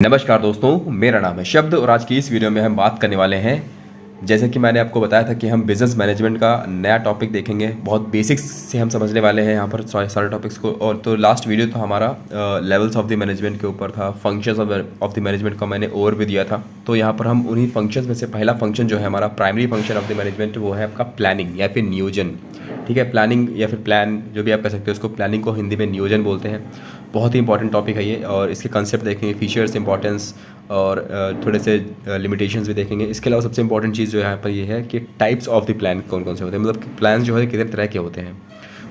नमस्कार दोस्तों, मेरा नाम है शब्द और आज की इस वीडियो में हम बात करने वाले हैं। जैसे कि मैंने आपको बताया था कि हम बिज़नेस मैनेजमेंट का नया टॉपिक देखेंगे। बहुत बेसिक्स से हम समझने वाले हैं यहाँ पर सारे टॉपिक्स को। और तो लास्ट वीडियो तो हमारा लेवल्स ऑफ द मैनेजमेंट के ऊपर था, फंक्शंस ऑफ द मैनेजमेंट का मैंने ओवरव्यू दिया था। तो यहाँ पर हम उन्हीं फंक्शंस में से पहला फंक्शन जो है हमारा primary function of the management, वो है आपका प्लानिंग या फिर नियोजन। ठीक है, प्लानिंग या फिर प्लान जो भी आप कह सकते हो, उसको प्लानिंग को हिंदी में नियोजन बोलते हैं। बहुत ही इंपॉर्टेंट टॉपिक है ये, और इसके कंसेप्ट देखेंगे, फीचर्स, इंपॉर्टेंस और थोड़े से लिमिटेशंस भी देखेंगे। इसके अलावा सबसे इंपॉर्टेंट चीज़ जो यहाँ पर ये है कि टाइप्स ऑफ द प्लान कौन कौन से होते हैं, मतलब प्लान जो है कितने तरह के होते हैं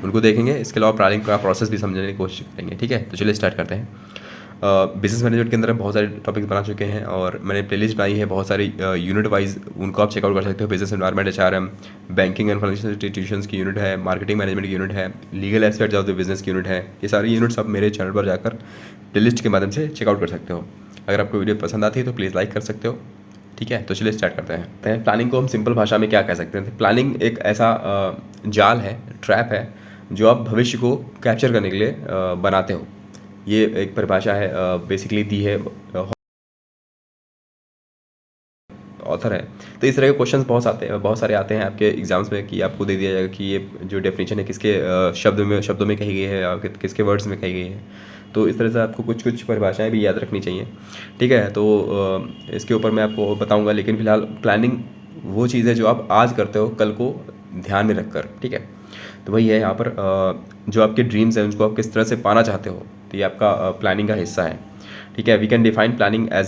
उनको देखेंगे। इसके अलावा प्लानिंग का प्रोसेस भी समझने की कोशिश करेंगे। ठीक है, तो चलिए स्टार्ट करते हैं। बिजनेस मैनेजमेंट के अंदर बहुत सारे टॉपिक्स बना चुके हैं और मैंने प्लेलिस्ट बनाई है बहुत सारी यूनिट वाइज, उनको आप चेकआउट कर सकते हो। Business environment, HRM, banking and financial institutions की यूनिट है, मार्केटिंग मैनेजमेंट की यूनिट है, legal aspects of the business की यूनिट है। ये सारी यूनिट्स आप मेरे चैनल पर जाकर प्लेलिस्ट के माध्यम से चेकआउट कर सकते हो। अगर आपको वीडियो पसंद आती है तो प्लीज़ लाइक कर सकते हो। ठीक है, तो चलिए स्टार्ट करते हैं। प्लानिंग को हम सिंपल भाषा में क्या कह सकते हैं? प्लानिंग एक ऐसा जाल है, ट्रैप है, जो आप भविष्य को कैप्चर करने के लिए बनाते हो। ये एक परिभाषा है, बेसिकली दी है ऑथर है। तो इस तरह के क्वेश्चंस बहुत सारे आते हैं आपके एग्जाम्स में कि आपको दे दिया जाएगा कि ये जो डेफिनेशन है किसके शब्दों में कही गई है या किसके वर्ड्स में कही गई है। तो इस तरह से आपको कुछ कुछ परिभाषाएं भी याद रखनी चाहिए। ठीक है, तो इसके ऊपर मैं आपको बताऊंगा, लेकिन फिलहाल प्लानिंग वो चीज़ है जो आप आज करते हो कल को ध्यान में रखकर। ठीक है, तो वही है यहाँ पर जो आपके ड्रीम्स हैं उनको आप किस तरह से पाना चाहते हो, तो ये आपका प्लानिंग का हिस्सा है। ठीक है, we can define planning as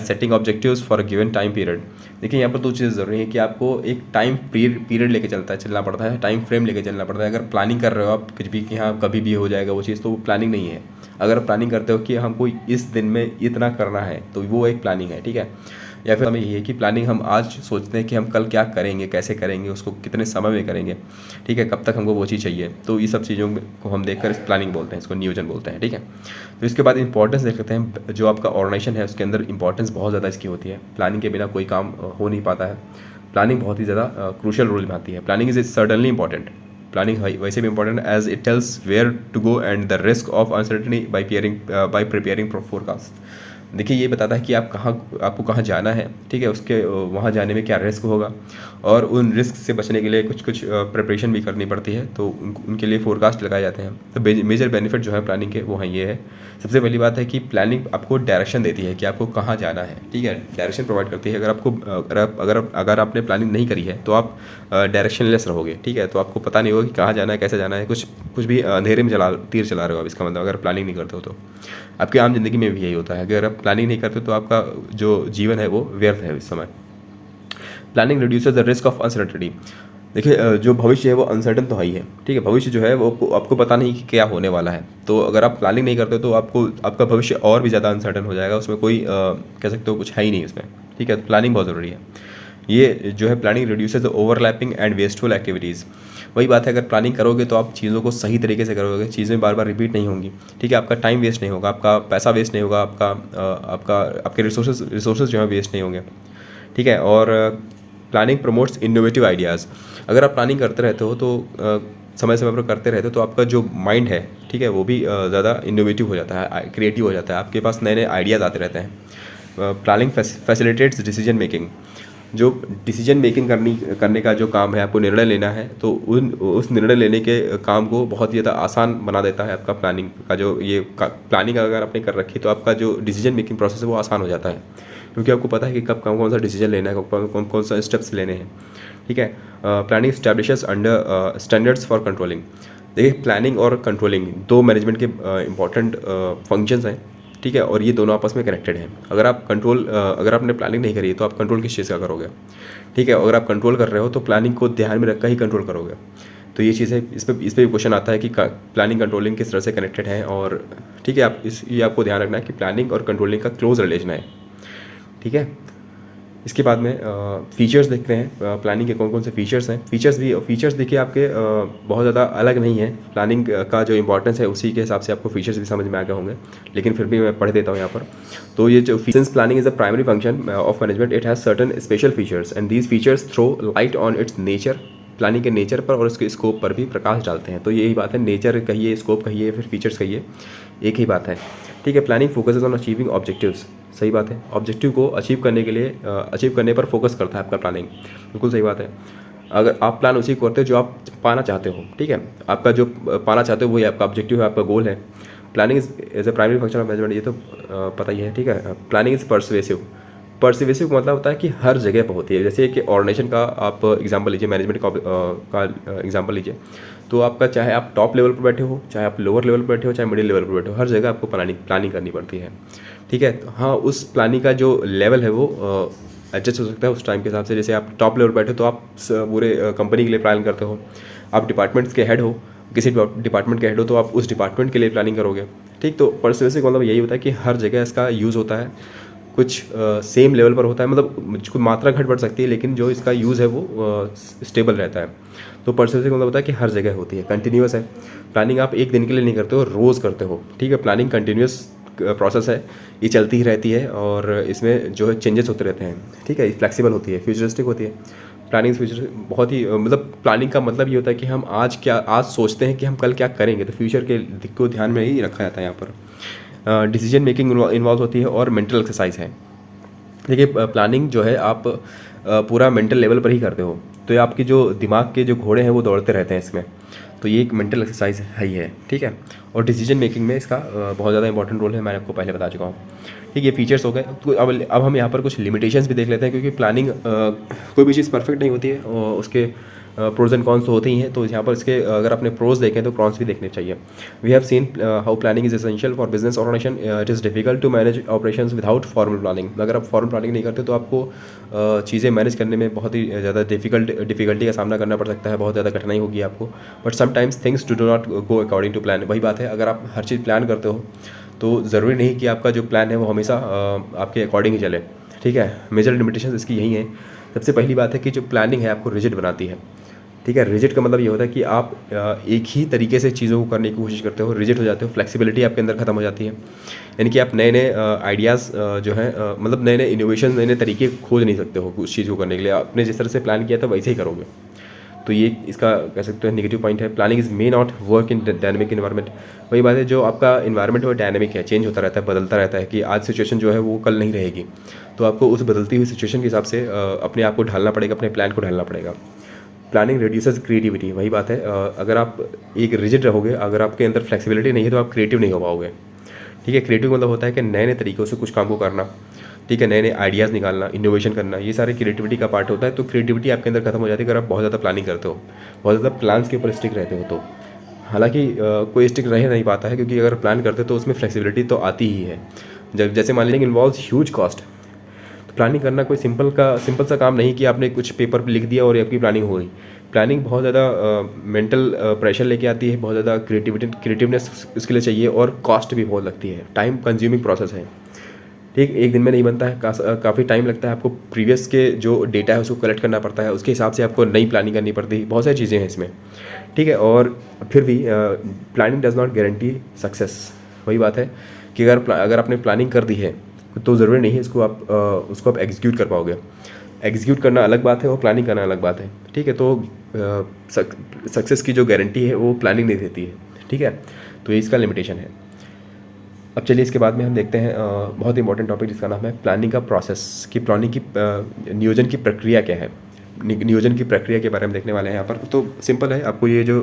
setting objectives for a given time period. देखिए यहाँ पर दो चीज़ें ज़रूरी है कि आपको एक टाइम पीरियड लेके चलना पड़ता है, टाइम फ्रेम लेके चलना पड़ता है। अगर प्लानिंग कर रहे हो आप कुछ भी कि हाँ कभी भी हो जाएगा वो चीज़, तो वो प्लानिंग नहीं है। अगर प्लानिंग करते हो कि हमको इस दिन में इतना करना है, तो वो एक प्लानिंग है। ठीक है, या फिर हमें यही है कि प्लानिंग हम आज सोचते हैं कि हम कल क्या करेंगे, कैसे करेंगे, उसको कितने समय में करेंगे। ठीक है, कब तक हमको वो चीज़ चाहिए, तो ये सब चीज़ों को हम देखकर इस प्लानिंग बोलते हैं, इसको नियोजन बोलते हैं। ठीक है, तो इसके बाद इंपॉर्टेंस देख लेते हैं। जो आपका ऑर्गेनाइजेशन है उसके अंदर इंपॉर्टेंस बहुत ज़्यादा इसकी होती है। प्लानिंग के बिना कोई काम हो नहीं पाता है। प्लानिंग बहुत ही ज़्यादा क्रूशियल रोल निभाती है। Planning is certainly important. Planning वैसे भी important as it tells where to go and the risk of uncertainty by preparing forecast. देखिए ये बताता है कि आपको कहाँ जाना है। ठीक है, उसके वहाँ जाने में क्या रिस्क होगा, और उन रिस्क से बचने के लिए कुछ प्रिपरेशन भी करनी पड़ती है, तो उनके लिए फोरकास्ट लगाए जाते हैं। तो मेजर बेनिफिट जो है प्लानिंग के वो हैं ये है। सबसे पहली बात है कि प्लानिंग आपको डायरेक्शन देती है कि आपको कहाँ जाना है। ठीक है, डायरेक्शन प्रोवाइड करती है। अगर आपने प्लानिंग नहीं करी है तो आप डायरेक्शनलेस रहोगे। ठीक है, तो आपको पता नहीं होगा कि कहाँ जाना है, कैसे जाना है, कुछ भी अंधेरे में तीर चला रहे हो आप। इसका मतलब अगर प्लानिंग नहीं करते हो तो आपकी आम जिंदगी में भी यही होता है। अगर आप प्लानिंग नहीं करते तो आपका जो जीवन है वो व्यर्थ है इस समय। Planning reduces the risk of uncertainty. देखिए जो भविष्य है वो अनसर्टन तो है ही है। ठीक है, भविष्य जो है वो आपको पता नहीं कि क्या होने वाला है। तो अगर आप प्लानिंग नहीं करते तो आपका भविष्य और भी ज़्यादा अनसर्टन हो जाएगा। उसमें कोई कह सकते हो कुछ है ही नहीं उसमें। ठीक है, तो प्लानिंग बहुत ज़रूरी है। ये जो है planning reduces the overlapping and wasteful activities. वही बात है, अगर प्लानिंग करोगे तो आप चीज़ों को सही तरीके से करोगे, चीज़ें बार बार रिपीट नहीं होंगी। ठीक है, आपका टाइम वेस्ट नहीं होगा, आपका पैसा वेस्ट नहीं होगा, आपके रिसोर्सेज जो है वेस्ट नहीं होंगे। ठीक है, और प्लानिंग प्रमोट्स इनोवेटिव आइडियाज़। अगर आप प्लानिंग करते रहते हो तो समय समय पर करते रहते हो तो आपका जो माइंड है, ठीक है, वो भी ज़्यादा इनोवेटिव हो जाता है, क्रिएटिव हो जाता है। आपके पास नए नए आइडियाज़ आते रहते हैं। Planning facilitates decision making. जो डिसीजन मेकिंग करने का जो काम है, आपको निर्णय लेना है, तो उस निर्णय लेने के काम को बहुत ही ज़्यादा आसान बना देता है आपका प्लानिंग का जो ये प्लानिंग अगर आपने कर रखी तो आपका जो डिसीजन मेकिंग प्रोसेस है वो आसान हो जाता है, क्योंकि आपको पता है कि कब कौन सा डिसीजन लेना है, कौन सा स्टेप्स लेने हैं। ठीक है, planning establishes under standards for controlling. देखिए प्लानिंग और कंट्रोलिंग दो मैनेजमेंट के इंपॉर्टेंट फंक्शंस हैं। ठीक है, और ये दोनों आपस में कनेक्टेड हैं। अगर आपने प्लानिंग नहीं करी है तो आप कंट्रोल किस चीज़ का करोगे? ठीक है, अगर आप कंट्रोल कर रहे हो तो प्लानिंग को ध्यान में रखकर ही कंट्रोल करोगे। तो ये चीज़ है, इस पर भी क्वेश्चन आता है कि प्लानिंग कंट्रोलिंग किस तरह से कनेक्टेड है। और ठीक है, ये आपको ध्यान रखना है कि प्लानिंग और कंट्रोलिंग का क्लोज रिलेशन है। ठीक है, इसके बाद में फीचर्स देखते हैं। प्लानिंग के कौन कौन से फीचर्स हैं। फीचर्स देखिए आपके बहुत ज़्यादा अलग नहीं है। प्लानिंग का जो इंपॉर्टेंस है उसी के हिसाब से आपको फीचर्स भी समझ में आ गए होंगे, लेकिन फिर भी मैं पढ़ देता हूँ यहाँ पर। तो ये जो since planning is a primary function of management, it has certain special features and these features throw light on its nature. Planning के नेचर पर और उसके स्कोप पर भी प्रकाश डालते हैं। तो यही बात है, नेचर कहिए, स्कोप कहिए, फिर फीचर्स कहिए, एक ही बात है। ठीक है, planning focuses on achieving objectives. सही बात है। ऑब्जेक्टिव को अचीव करने के लिए अचीव करने पर फोकस करता है आपका प्लानिंग, बिल्कुल सही बात है। अगर आप प्लान उसी को करते हो जो आप पाना चाहते हो, ठीक है, आपका जो पाना चाहते हो वही आपका ऑब्जेक्टिव है, आपका गोल है। Planning is a primary function of management, ये तो पता ही है, ठीक है। Planning is persuasive. परसिवेसिव का मतलब होता है कि हर जगह पर होती है। जैसे कि ऑर्गेनाइजेशन का आप एग्जांपल लीजिए, मैनेजमेंट का एग्जांपल लीजिए, तो आपका चाहे आप टॉप लेवल पर बैठे हो, चाहे आप लोअर लेवल पर बैठे हो, चाहे मिडिल लेवल पर बैठे हो, हर जगह आपको प्लानिंग करनी पड़ती है, ठीक है। तो हाँ, उस प्लानिंग का जो लेवल है वो एडजस्ट हो सकता है उस टाइम के हिसाब से। जैसे आप टॉप लेवल पर बैठे हो तो आप पूरे कंपनी के लिए प्लान करते हो। आप डिपार्टमेंट्स के हेड हो, किसी डिपार्टमेंट के हेड हो, तो आप उस डिपार्टमेंट के लिए प्लानिंग करोगे, ठीक। तो परसिवेसिव का मतलब यही होता है कि हर जगह इसका यूज़ होता है, कुछ सेम लेवल पर होता है, मतलब कुछ मात्रा घट बढ़ सकती है, लेकिन जो इसका यूज़ है वो स्टेबल रहता है। तो परसिवेसिव का मतलब होता है कि हर जगह होती है, कंटिन्यूअस है। प्लानिंग आप एक दिन के लिए नहीं करते हो, रोज़ करते हो, ठीक है। प्लानिंग कंटिन्यूअस प्रोसेस है, ये चलती ही रहती है और इसमें जो है चेंजेस होते रहते हैं, ठीक है। फ्लेक्सिबल होती है, फ्यूचरिस्टिक होती है। प्लानिंग फ्यूचर बहुत ही मतलब प्लानिंग का मतलब ये होता है कि हम आज सोचते हैं कि हम कल क्या करेंगे, तो फ्यूचर के को ध्यान में ही रखा जाता है यहाँ पर। डिसीजन मेकिंग इन्वॉल्व होती है और मेंटल एक्सरसाइज है। देखिए, प्लानिंग जो है आप पूरा मेंटल लेवल पर ही करते हो, तो ये आपकी जो दिमाग के जो घोड़े हैं वो दौड़ते रहते हैं इसमें, तो ये एक मेंटल एक्सरसाइज है ही है, ठीक है। और डिसीजन मेकिंग में इसका बहुत ज़्यादा इंपॉर्टेंट रोल है, मैंने आपको पहले बता चुका हूँ, ठीक। ये फीचर्स हो गए। तो अब हम यहाँ पर कुछ लिमिटेशंस भी देख लेते हैं, क्योंकि प्लानिंग कोई भी चीज़ परफेक्ट नहीं होती है और उसके प्रोज एंड कॉन्स तो होते ही हैं। तो यहाँ पर इसके अगर अपने प्रोज देखें तो कॉन्स भी देखने चाहिए। We have seen how planning is essential for business organisation. It is difficult to manage operations without formal planning. अगर आप फॉर्मल प्लानिंग नहीं करते तो आपको चीज़ें मैनेज करने में बहुत ही ज़्यादा डिफिकल्टी का सामना करना पड़ सकता है, बहुत ज़्यादा कठिनाई होगी आपको। But sometimes things do not go according to plan. वही बात है, अगर आप हर चीज़ प्लान करते हो तो ज़रूरी नहीं कि आपका जो प्लान है वो हमेशा आपके अकॉर्डिंग ही चले, ठीक है। मेजर लिमिटेशंस इसकी यही हैं। सबसे पहली बात है कि जो प्लानिंग है आपको रिजिड बनाती है, ठीक है। रिजिड का मतलब ये होता है कि आप एक ही तरीके से चीज़ों को करने की कोशिश करते हो, रिजिड हो जाते हो, फ्लेक्सिबिलिटी आपके अंदर खत्म हो जाती है। यानी कि आप नए नए आइडियाज़ जो हैं मतलब नए नए इनोवेशन, नए नए तरीके खोज नहीं सकते हो उस चीज़ को करने के लिए। आपने जिस तरह से प्लान किया था वैसे ही करोगे, तो ये इसका कह सकते हो नेगेटिव पॉइंट है। Planning is may not work in dynamic environment. वही बात है, जो आपका इन्वायरमेंट है वो डायनेमिक है, चेंज होता रहता है, बदलता रहता है, कि आज सिचुएशन जो है वो कल नहीं रहेगी। तो आपको उस बदलती हुई सिचुएशन के हिसाब से अपने आप को ढालना पड़ेगा, अपने प्लान को ढालना पड़ेगा। Planning reduces creativity. वही बात है, अगर आप एक रिजिड रहोगे, अगर आपके अंदर फ्लेक्सिबिलिटी नहीं है तो आप क्रिएटिव नहीं हो पाओगे, ठीक है। क्रिएटिव मतलब होता है कि नए नए तरीक़ों से कुछ काम को करना, ठीक है, नए नए आइडियाज़ निकालना, इनोवेशन करना, ये सारे क्रिएटिविटी का पार्ट होता है। तो क्रिएटिविटी आपके अंदर खत्म हो जाती है अगर आप बहुत ज़्यादा प्लानिंग करते हो, बहुत ज़्यादा प्लान्स के ऊपर स्टिक रहते हो। तो हालांकि कोई स्टिक रह नहीं पाता है, क्योंकि अगर प्लान करते हो तो उसमें फ्लेक्सिबिलिटी तो आती ही है। जब जैसे मान लीजिए इन्वॉल्व्स ह्यूज कॉस्ट, तो प्लानिंग करना कोई सिंपल सा काम नहीं कि आपने कुछ पेपर पर लिख दिया और आपकी प्लानिंग हो गई। प्लानिंग बहुत ज़्यादा मेंटल प्रेशर लेके आती है, बहुत ज़्यादा क्रिएटिवनेस इसके लिए चाहिए, और कॉस्ट भी बहुत लगती है, टाइम कंज्यूमिंग प्रोसेस है, ठीक। एक दिन में नहीं बनता है, काफ़ी टाइम लगता है। आपको प्रीवियस के जो डेटा है उसको कलेक्ट करना पड़ता है, उसके हिसाब से आपको नई प्लानिंग करनी पड़ती है, बहुत सारी चीज़ें हैं इसमें, ठीक है। और फिर भी planning does not guarantee success. वही बात है कि अगर आपने प्लानिंग कर दी है तो ज़रूरी नहीं है उसको आप एग्जीक्यूट कर पाओगे। एग्जीक्यूट करना अलग बात है और प्लानिंग करना अलग बात है, ठीक है। तो सक्सेस की जो गारंटी है वो प्लानिंग नहीं देती है, ठीक है। तो ये इसका लिमिटेशन है। अब चलिए इसके बाद में हम देखते हैं बहुत इंपॉर्टेंट टॉपिक जिसका नाम है प्लानिंग का प्रोसेस, कि प्लानिंग की नियोजन की प्रक्रिया क्या है। नियोजन की प्रक्रिया के बारे में देखने वाले हैं यहाँ पर। तो सिंपल है, आपको ये जो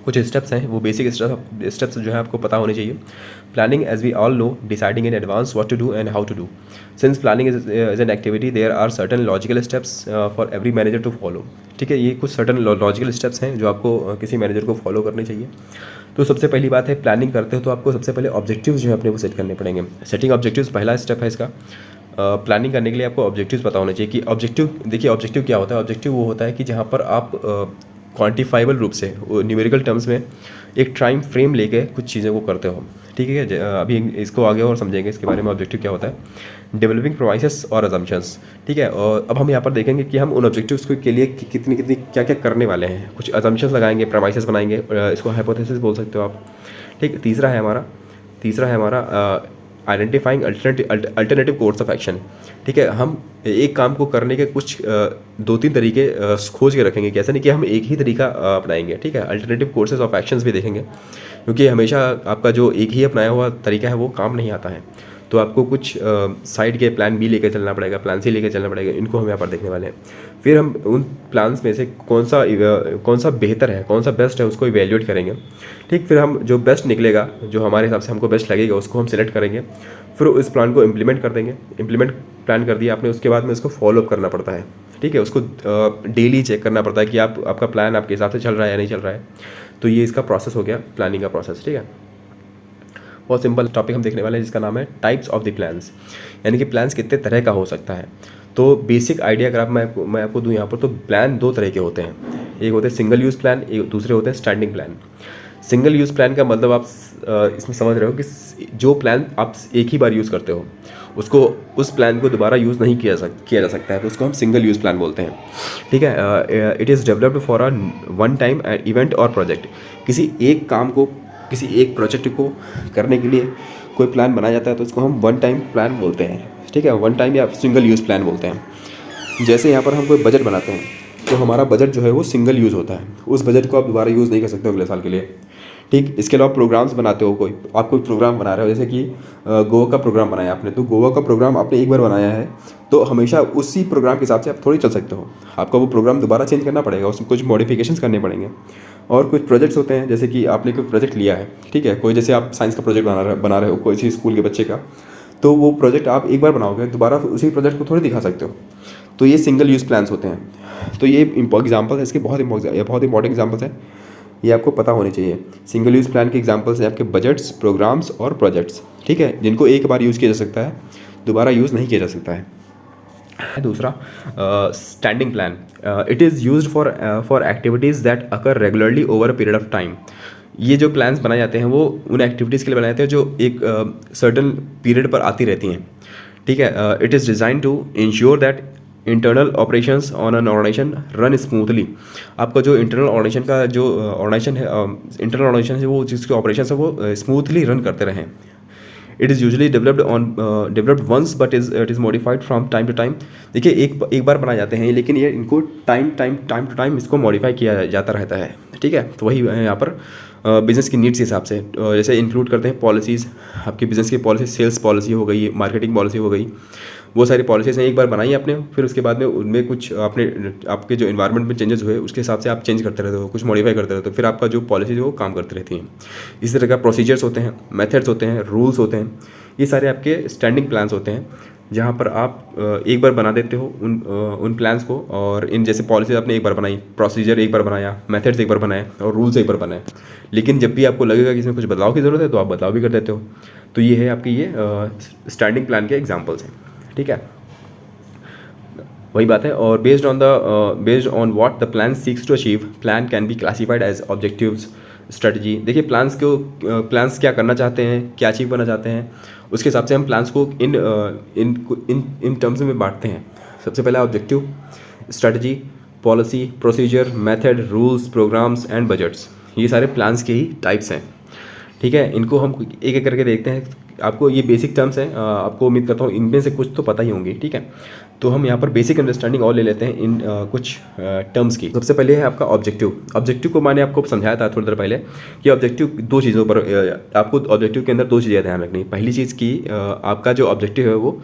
कुछ स्टेप्स हैं वो बेसिक स्टेप्स जो है आपको पता होने चाहिए। Planning, as we all know, deciding in advance what to do and how to do. Since planning is an activity, there are certain logical steps for every manager to follow, ठीक है। ये कुछ सर्टन लॉजिकल स्टेप्स हैं जो आपको किसी manager को follow करने चाहिए। तो सबसे पहली बात है, प्लानिंग करते हो तो आपको सबसे पहले ऑब्जेक्टिव्स जो है अपने को सेट करने पड़ेंगे। सेटिंग ऑब्जेक्टिव्स पहला स्टेप है इसका। प्लानिंग करने के लिए आपको ऑब्जेक्टिव्स पता होने चाहिए कि ऑब्जेक्टिव, देखिए ऑब्जेक्टिव क्या होता है। ऑब्जेक्टिव वो होता है कि जहाँ पर आप क्वांटिफाइबल रूप से, न्यूमेरिकल टर्म्स में एक टाइम फ्रेम लेके कुछ चीज़ों को करते हो, ठीक है। अभी इसको आगे और समझेंगे इसके बारे में, ऑब्जेक्टिव क्या होता है। डेवलपिंग प्रोमाइसेस और अजम्पशंस, ठीक है। और अब हम यहाँ पर देखेंगे कि हम उन ऑब्जेक्टिव्स के लिए कितनी क्या क्या करने वाले हैं। कुछ अजम्पशंस लगाएंगे, प्रोमाइसेस बनाएंगे, इसको हाइपोथेसिस बोल सकते हो आप, ठीक। तीसरा है हमारा identifying alternative course of action, ठीक है। हम एक काम को करने के कुछ 2-3 तरीके खोज के रखेंगे, कैसे नहीं कि हम एक ही तरीका अपनाएंगे, ठीक है। अल्टरनेटिव कोर्सेज ऑफ एक्शंस भी देखेंगे, क्योंकि हमेशा आपका जो एक ही अपनाया हुआ तरीका है वो काम नहीं आता है। तो आपको कुछ साइड के प्लान बी लेकर चलना पड़ेगा, प्लान सी लेकर चलना पड़ेगा, इनको हम यहाँ पर देखने वाले हैं। फिर हम उन प्लान्स में से कौन सा बेहतर है, कौन सा बेस्ट है, उसको इवेल्यूएट करेंगे। ठीक, फिर हम जो बेस्ट निकलेगा, जो हमारे हिसाब से हमको बेस्ट लगेगा, उसको हम सिलेक्ट करेंगे। फिर उस प्लान को इम्प्लीमेंट कर देंगे। इम्प्लीमेंट प्लान कर दिया आपने, उसके बाद में उसको फॉलोअप करना पड़ता है। ठीक है, उसको डेली चेक करना पड़ता है कि आपका प्लान आपके हिसाब से चल रहा है या नहीं चल रहा है। तो ये इसका प्रोसेस हो गया, प्लानिंग का प्रोसेस। ठीक है, बहुत सिंपल टॉपिक हम देखने वाले हैं जिसका नाम है टाइप्स ऑफ द प्लान्स, यानी कि प्लान्स कितने तरह का हो सकता है। तो बेसिक आइडिया अगर मैं आपको दूं यहाँ पर, तो प्लान दो तरह के होते हैं। एक होते हैं सिंगल यूज़ प्लान, एक दूसरे होते हैं standing plan. Single use plan का मतलब आप इसमें समझ रहे हो कि जो प्लान आप एक ही बार यूज़ करते हो, उसको उस प्लान को दोबारा यूज़ नहीं किया जा सकता है, तो उसको हम सिंगल यूज़ प्लान बोलते हैं। ठीक है, it is developed for a one time event और प्रोजेक्ट। किसी एक काम को, किसी एक प्रोजेक्ट को करने के लिए कोई प्लान बनाया जाता है, तो उसको हम वन टाइम प्लान बोलते हैं। ठीक है, वन टाइम या सिंगल यूज़ प्लान बोलते हैं। जैसे यहाँ पर हम कोई बजट बनाते हैं, तो हमारा बजट जो है वो सिंगल यूज़ होता है, उस बजट को आप दोबारा यूज़ नहीं कर सकते अगले साल के लिए। ठीक, इसके अलावा प्रोग्राम्स बनाते हो, आप कोई प्रोग्राम बना रहे हो, जैसे कि गोवा का प्रोग्राम बनाया आपने, तो गोवा का प्रोग्राम आपने एक बार बनाया है, तो हमेशा उसी प्रोग्राम के हिसाब से आप थोड़ी चल सकते हो। आपका वो प्रोग्राम दोबारा चेंज करना पड़ेगा, उसमें कुछ मॉडिफिकेशंस करने पड़ेंगे। और कुछ प्रोजेक्ट्स होते हैं, जैसे कि आपने कोई प्रोजेक्ट लिया है, ठीक है, कोई जैसे आप साइंस का प्रोजेक्ट बना रहे हो कोई सी स्कूल के बच्चे का, तो वो प्रोजेक्ट आप एक बार बनाओगे, दोबारा उसी प्रोजेक्ट को थोड़ी दिखा सकते हो। तो ये सिंगल यूज़ प्लान्स होते हैं। तो ये एग्जाम्पल है इसके, बहुत इंपॉर्टेंट एग्जाम्पल्स हैं, ये आपको पता होने चाहिए। सिंगल यूज़ प्लान के एग्जांपल्स हैं आपके बजट्स, प्रोग्राम्स और प्रोजेक्ट्स। ठीक है, जिनको एक बार यूज़ किया जा सकता है, दोबारा यूज़ नहीं किया जा सकता है। दूसरा standing plan, it is used for activities that occur regularly over a period of time. ये जो प्लान्स बनाए जाते हैं वो उन एक्टिविटीज़ के लिए बनाए जाते हैं जो एक सर्टन पीरियड पर आती रहती हैं। ठीक है, it is design to ensure that internal operations on an organisation run smoothly. आपका जो इंटरनल ऑर्गेनाइजेशन का जो ऑर्गेनाइजेशन है, इंटरनल ऑर्गेनाइजेशन है, वो जिसके ऑपरेशन है वो स्मूथली रन करते रहें। It is usually developed once but it is modified from time to time. देखिए, एक बार बनाए जाते हैं, लेकिन ये इनको टाइम टू टाइम इसको मॉडिफाई किया जाता रहता है। ठीक है, तो वही यहाँ पर बिज़नेस की नीड्स के हिसाब से जैसे इंक्लूड करते हैं पॉलिसीज़, आपकी बिज़नेस की पॉलिसी, सेल्स पॉलिसी हो गई, मार्केटिंग पॉलिसी हो गई, वो सारी पॉलिसीज़ हैं, एक बार बनाई आपने, फिर उसके बाद में उनमें कुछ आपके जो इन्वायरमेंट में चेंजेस हुए उसके हिसाब से आप चेंज करते रहते हो, कुछ मॉडिफाई करते रहते हो, फिर आपका जो पॉलिसी है वो काम करती रहती हैं। इसी तरह का प्रोसीजर्स होते हैं, मेथड्स होते हैं, रूल्स होते हैं, ये सारे आपके स्टैंडिंग प्लान्स होते हैं, जहाँ पर आप एक बार बना देते हो उन प्लान्स को, और इन जैसे पॉलिसी आपने एक बार बनाई, प्रोसीजर एक बार बनाया, मेथड्स एक बार बनाए और रूल्स एक बार बनाए, लेकिन जब भी आपको लगेगा कि इसमें कुछ बदलाव की ज़रूरत है तो आप बदलाव भी कर देते हो। तो ये है आपकी ये स्टैंडिंग प्लान के एग्जाम्पल्स हैं। ठीक है, वही बात है। और based on what the plan seeks to achieve, plan can be classified as objectives, strategy. देखिए, प्लान्स क्या करना चाहते हैं, क्या अचीव करना चाहते हैं, उसके हिसाब से हम प्लान्स को इन टर्म्स में बांटते हैं। सबसे पहला objective, strategy, policy, procedure, method, rules, programmes and budgets, ये सारे प्लान्स के ही टाइप्स हैं। ठीक है, इनको हम एक एक करके देखते हैं। आपको ये बेसिक टर्म्स हैं, आपको उम्मीद करता हूँ इनमें से कुछ तो पता ही होंगी। ठीक है, तो हम यहाँ पर बेसिक अंडरस्टैंडिंग और ले लेते हैं इन कुछ टर्म्स की। सबसे पहले है आपका ऑब्जेक्टिव। ऑब्जेक्टिव को मैंने आपको समझाया था थोड़ी देर पहले कि ऑब्जेक्टिव दो चीज़ों पर, आपको ऑब्जेक्टिव के अंदर दो चीज़ें ध्यान रखनी। पहली चीज़ की आपका जो ऑब्जेक्टिव है वो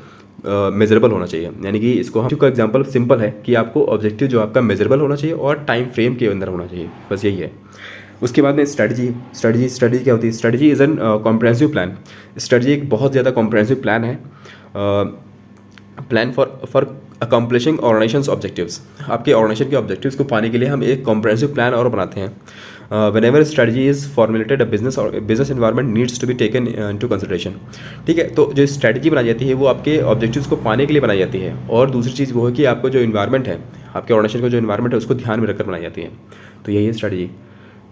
मेजरेबल होना चाहिए, यानी कि इसको हम का एग्जांपल सिंपल है कि आपको ऑब्जेक्टिव जो आपका मेजरेबल होना चाहिए और टाइम फ्रेम के अंदर होना चाहिए, बस यही है। उसके बाद में स्ट्रेटजी क्या होती है? Strategy is an comprehensive plan. Strategy एक बहुत ज़्यादा कॉम्प्रहेंसिव प्लान है, plan for accomplishing organisations objectives. आपके ऑर्गेनाइजेशन के ऑब्जेक्टिव्स को पाने के लिए हम एक कॉम्प्रहेंसिव प्लान और बनाते हैं। whenever strategy is formulated, a business environment needs to be taken into consideration। ठीक है, तो जो स्ट्रैटेजी बनाई जाती है वो आपके ऑब्जेक्टिव्स को पाने के लिए बनाई जाती है, और दूसरी चीज़ वो है कि आपको जो इन्वायरमेंट है, आपके ऑर्गेनाइजेशन का जो इन्वायरमेंट है उसको ध्यान में रखकर बनाई जाती है। तो यही है स्ट्रैटेजी।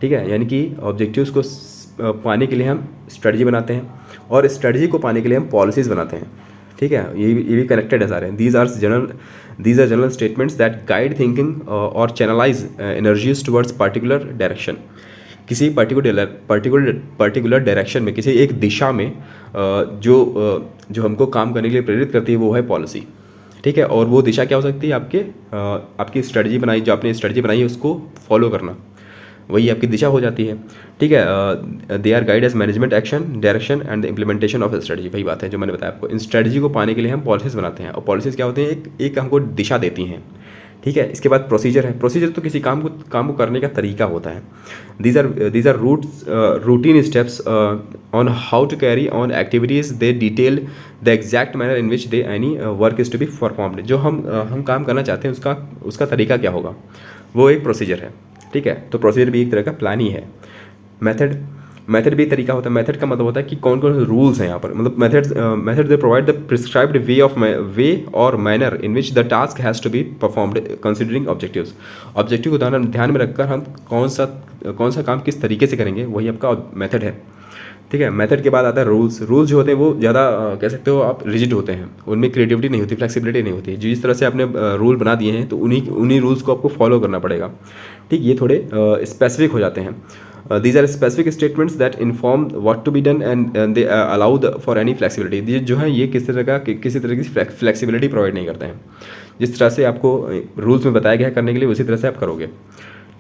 ठीक है, यानी कि ऑब्जेक्टिव्स को पाने के लिए हम स्ट्रैटेजी बनाते हैं, और स्ट्रैटेजी को पाने के लिए हम पॉलिसीज़ बनाते हैं। ठीक है, ये भी कनेक्टेड है सारे। These are general statements that guide thinking और channelize energies towards particular direction. किसी पर्टिकुलर डायरेक्शन में, किसी एक दिशा में जो हमको काम करने के लिए प्रेरित करती है वो है पॉलिसी। ठीक है, और वो दिशा क्या हो सकती है? आपकी स्ट्रेटजी बनाई, जो आपने स्ट्रेटजी बनाई है उसको फॉलो करना, वही आपकी दिशा हो जाती है। ठीक है, they are guide as management action direction and the implementation of strategy. वही बात है जो मैंने बताया आपको, इन स्ट्रेटजी को पाने के लिए हम पॉलिसीज बनाते हैं, और पॉलिसीज क्या होती हैं, एक हमको दिशा देती हैं। ठीक है, इसके बाद प्रोसीजर है। प्रोसीजर तो किसी काम को करने का तरीका होता है। These are routine steps on how to carry on activities, they detail the exact manner in which they any work is to be performed. जो हम काम करना चाहते हैं उसका तरीका क्या होगा, वो एक प्रोसीजर है। ठीक है, तो प्रोसीजर भी एक तरह का प्लान ही है। मेथड भी तरीका होता है। मेथड का मतलब होता है कि कौन कौन से रूल्स हैं यहाँ पर, मतलब method they provide the prescribed way और manner in which the task has to be performed considering objectives. Objective को ध्यान में रखकर हम कौन सा काम किस तरीके से करेंगे, वही आपका मेथड है। ठीक है, मेथड के बाद आता है रूल्स। रूल्स जो होते हैं वो ज़्यादा कह सकते हो आप रिजिड होते हैं, उनमें क्रिएटिविटी नहीं होती, फ्लेक्सिबिलिटी नहीं होती। जिस तरह से आपने रूल बना दिए हैं तो उन्हीं रूल्स को आपको फॉलो करना पड़ेगा। ठीक, ये थोड़े स्पेसिफिक हो जाते हैं। These are specific statements that inform what to be done and they allow for any flexibility। ये जो है ये किसी तरह की फ्लेक्सिबिलिटी प्रोवाइड नहीं करते हैं। जिस तरह से आपको रूल्स में बताया गया है करने के लिए, उसी तरह से आप करोगे।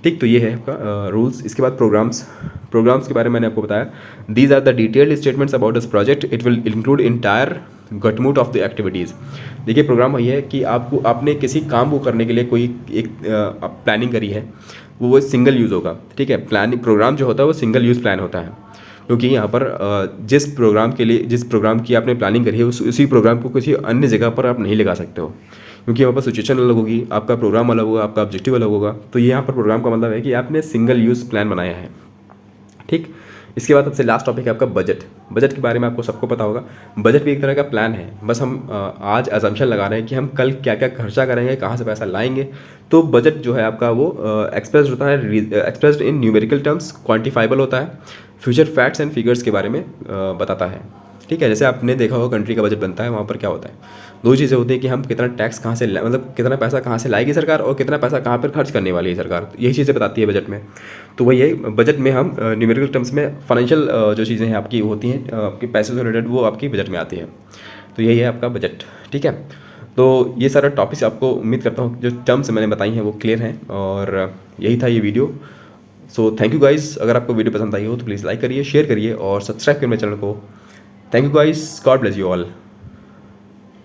ठीक, तो ये है आपका रूल्स। इसके बाद प्रोग्राम्स के बारे में मैंने आपको बताया। These are the detailed statements about this project, it will include entire gamut of the activities. देखिए, प्रोग्राम वही है कि आपने किसी काम को करने के लिए कोई एक प्लानिंग करी है, वो सिंगल यूज़ होगा। ठीक है, प्रोग्राम जो होता है वो सिंगल यूज़ प्लान होता है, क्योंकि यहाँ पर जिस प्रोग्राम की आपने प्लानिंग करी है उसी प्रोग्राम को किसी अन्य जगह पर आप नहीं लगा सकते हो, क्योंकि यहाँ पर सिचुएशन अलग होगी, आपका प्रोग्राम अलग होगा, आपका ऑब्जेक्टिव अलग होगा। तो ये यहाँ पर प्रोग्राम का मतलब है कि आपने सिंगल यूज़ प्लान बनाया है। ठीक, इसके बाद सबसे लास्ट टॉपिक है आपका बजट। बजट के बारे में आपको सबको पता होगा। बजट भी एक तरह का प्लान है, बस हम आज अजम्पशन लगा रहे हैं कि हम कल क्या क्या खर्चा करेंगे, कहाँ से पैसा लाएंगे। तो बजट जो है आपका वो एक्सप्रेस्ड होता है, expressed in numerical terms, quantifiable होता है, फ्यूचर फैक्ट्स एंड फिगर्स के बारे में बताता है। ठीक है, जैसे आपने देखा होगा कंट्री का बजट बनता है, वहाँ पर क्या होता है, दो चीज़ें होती हैं कि हम कितना टैक्स कहाँ से मतलब कितना पैसा कहाँ से लाएगी सरकार, और कितना पैसा कहाँ पर खर्च करने वाली है सरकार। यही चीज़ें बताती है बजट में। तो वही है, बजट में हम न्यूमेरिकल टर्म्स में फाइनेंशियल जो चीज़ें हैं आपकी होती हैं, आपके पैसे से रिलेटेड, वो आपकी बजट में आती है। तो यही है आपका बजट। ठीक है, तो ये सारा टॉपिक्स आपको उम्मीद करता हूँ जो टर्म्स मैंने बताई हैं वो क्लियर हैं, और यही था ये video. So thank you guys. अगर आपको वीडियो पसंद आई हो तो प्लीज़ लाइक करिए, शेयर करिए और सब्सक्राइब करिए मेरे चैनल को। Thank you guys, God bless you all.